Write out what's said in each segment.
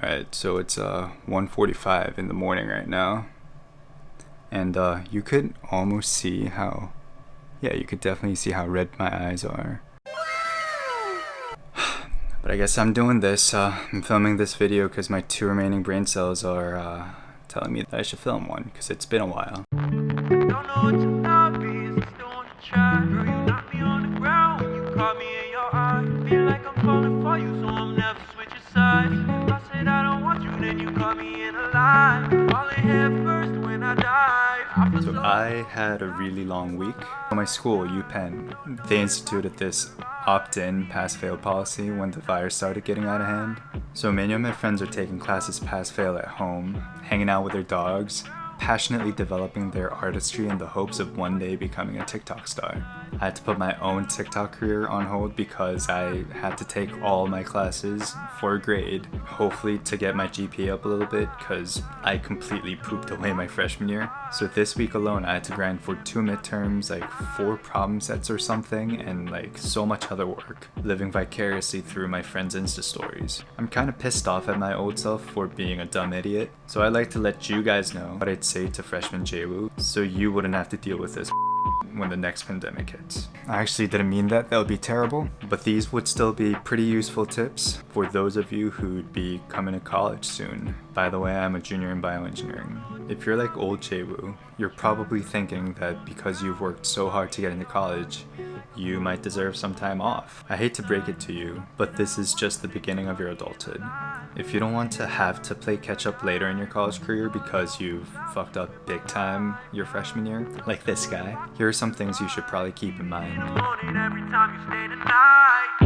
Alright, so it's 1:45 in the morning right now, and you could almost see how, you could definitely see how red my eyes are. But I guess I'm doing this. I'm filming this video because my 2 remaining brain cells are telling me that I should film one, because it's been a while. Don't know what your love is, I still want to try. Girl, you knocked me on the ground when you caught me in your eye. Feel like I'm falling for you, so I'm never switching sides. If I said I don't want you, then you caught me in a lie. Falling head first when I die. So I had a really long week. My school, UPenn, they instituted this opt-in pass-fail policy when the virus started getting out of hand. So many of my friends are taking classes pass-fail at home, hanging out with their dogs, passionately developing their artistry in the hopes of one day becoming a TikTok star. I had to put my own TikTok career on hold because I had to take all my classes for a grade, hopefully to get my GPA up a little bit, because I completely pooped away my freshman year. So this week alone I had to grind for 2 midterms, like 4 problem sets or something, and like so much other work, living vicariously through my friends' Insta stories. I'm kind of pissed off at my old self for being a dumb idiot, so I'd like to let you guys know what I'd say to freshman JWoo, so you wouldn't have to deal with this when the next pandemic hits. I actually didn't mean that would be terrible, but these would still be pretty useful tips for those of you who'd be coming to college soon. By the way, I'm a junior in bioengineering. If you're like old JWoo, you're probably thinking that because you've worked so hard to get into college, you might deserve some time off. I hate to break it to you, but this is just the beginning of your adulthood. If you don't want to have to play catch up later in your college career because you've fucked up big time your freshman year, like this guy, here are some things you should probably keep in mind. Every time you stay the night.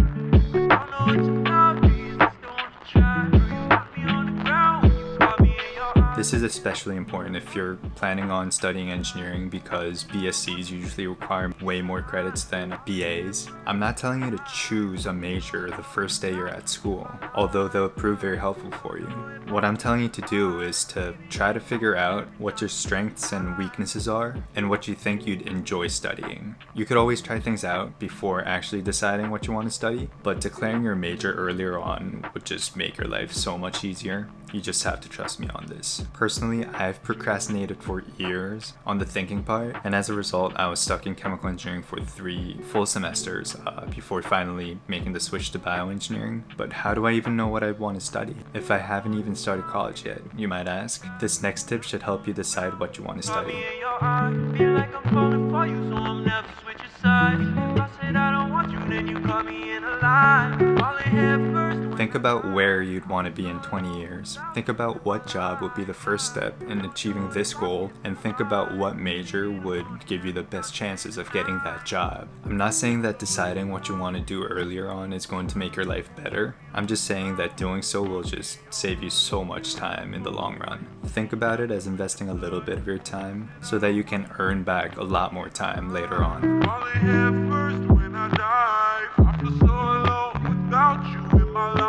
Don't know what your love is, I still want to try. Girl, you knocked me on the ground when you caught me in your eye. This is especially important if you're planning on studying engineering because B.S.Es usually require way more credits than B.A.s. I'm not telling you to choose a major the first day you're at school, although they'll prove very helpful for you. What I'm telling you to do is to try to figure out what your strengths and weaknesses are and what you think you'd enjoy studying. You could always try things out before actually deciding what you want to study, but declaring your major earlier on would just make your life so much easier. You just have to trust me on this. Personally, I've procrastinated for years on the thinking part, and as a result, I was stuck in chemical engineering for 3 full semesters before finally making the switch to bioengineering. But how do I even know what I want to study if I haven't even started college yet, you might ask? This next tip should help you decide what you want to study. Feel like I'm falling for you, so I'm never switching sides. If I said I don't want you, then you caught me in a lie. Falling head first. Think about where you'd want to be in 20 years. Think about what job would be the first step in achieving this goal, and think about what major would give you the best chances of getting that job. I'm not saying that deciding what you want to do earlier on is going to make your life better. I'm just saying that doing so will just save you so much time in the long run. Think about it as investing a little bit of your time so that you can earn back a lot more time later on. Falling head first when I die. I feel so alone without you in my life.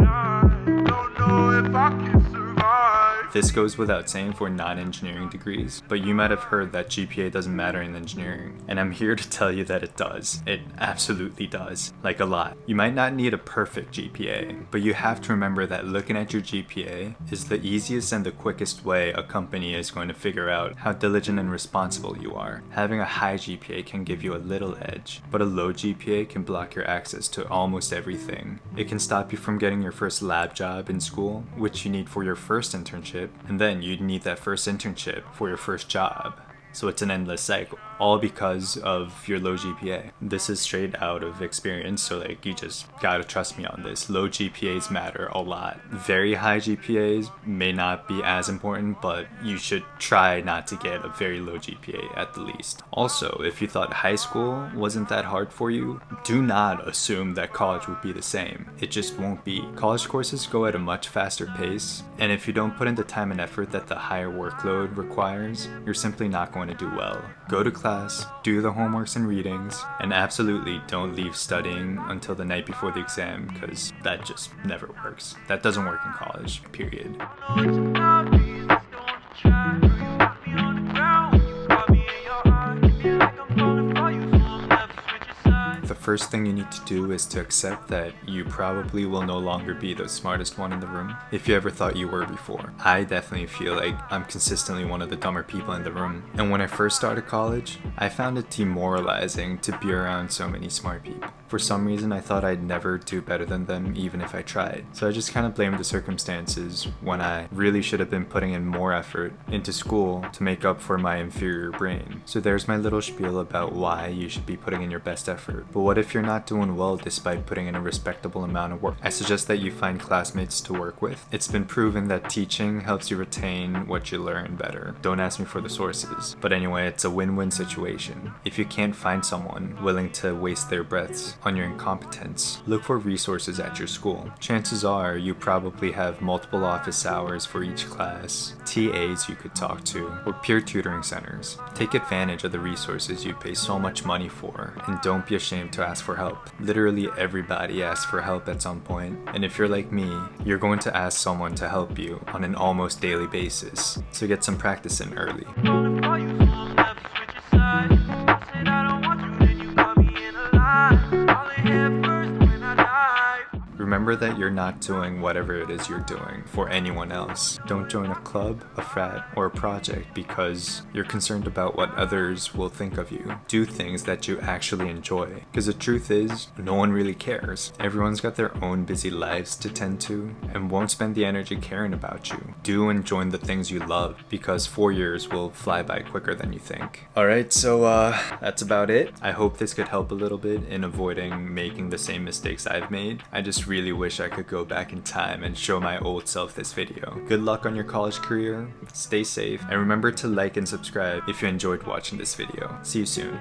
I don't know if I can survive. This goes without saying for non-engineering degrees, but you might have heard that GPA doesn't matter in engineering, and I'm here to tell you that it does. It absolutely does, like a lot. You might not need a perfect GPA, but you have to remember that looking at your GPA is the easiest and the quickest way a company is going to figure out how diligent and responsible you are. Having a high GPA can give you a little edge, but a low GPA can block your access to almost everything. It can stop you from getting your first lab job in school, which you need for your first internship, and then you'd need that first internship for your first job. So it's an endless cycle, all because of your low GPA. This is straight out of experience, so like you just gotta trust me on this. Low GPAs matter a lot. Very high GPAs may not be as important, but you should try not to get a very low GPA at the least. Also, if you thought high school wasn't that hard for you, do not assume that college would be the same. It just won't be. College courses go at a much faster pace, and if you don't put in the time and effort that the higher workload requires, you're simply not going to do well. Go to class, do the homeworks and readings, and absolutely don't leave studying until the night before the exam, because that just never works. That doesn't work in college, period. The first thing you need to do is to accept that you probably will no longer be the smartest one in the room, if you ever thought you were before. I definitely feel like I'm consistently one of the dumber people in the room. And when I first started college, I found it demoralizing to be around so many smart people. For some reason, I thought I'd never do better than them even if I tried. So I just kind of blamed the circumstances when I really should have been putting in more effort into school to make up for my inferior brain. So there's my little spiel about why you should be putting in your best effort. But what if you're not doing well despite putting in a respectable amount of work? I suggest that you find classmates to work with. It's been proven that teaching helps you retain what you learn better. Don't ask me for the sources. But anyway, it's a win-win situation. If you can't find someone willing to waste their breaths on your incompetence, look for resources at your school. Chances are you probably have multiple office hours for each class, TAs you could talk to, or peer tutoring centers. Take advantage of the resources you pay so much money for, and don't be ashamed to ask for help. Literally everybody asks for help at some point, and if you're like me, you're going to ask someone to help you on an almost daily basis, so get some practice in early. Falling for you, so I'm never switching sides. I said I don't want you, then you got me in a lie. Falling head first when I dive. Remember that you're not doing whatever it is you're doing for anyone else. Don't join a club, a frat, or a project because you're concerned about what others will think of you. Do things that you actually enjoy. Because the truth is, no one really cares. Everyone's got their own busy lives to tend to and won't spend the energy caring about you. Do and join the things you love because 4 years will fly by quicker than you think. Alright, so that's about it. I hope this could help a little bit in avoiding making the same mistakes I've made. I just really wish I could go back in time and show my old self this video. Good luck on your college career, stay safe, and remember to like and subscribe if you enjoyed watching this video. See you soon.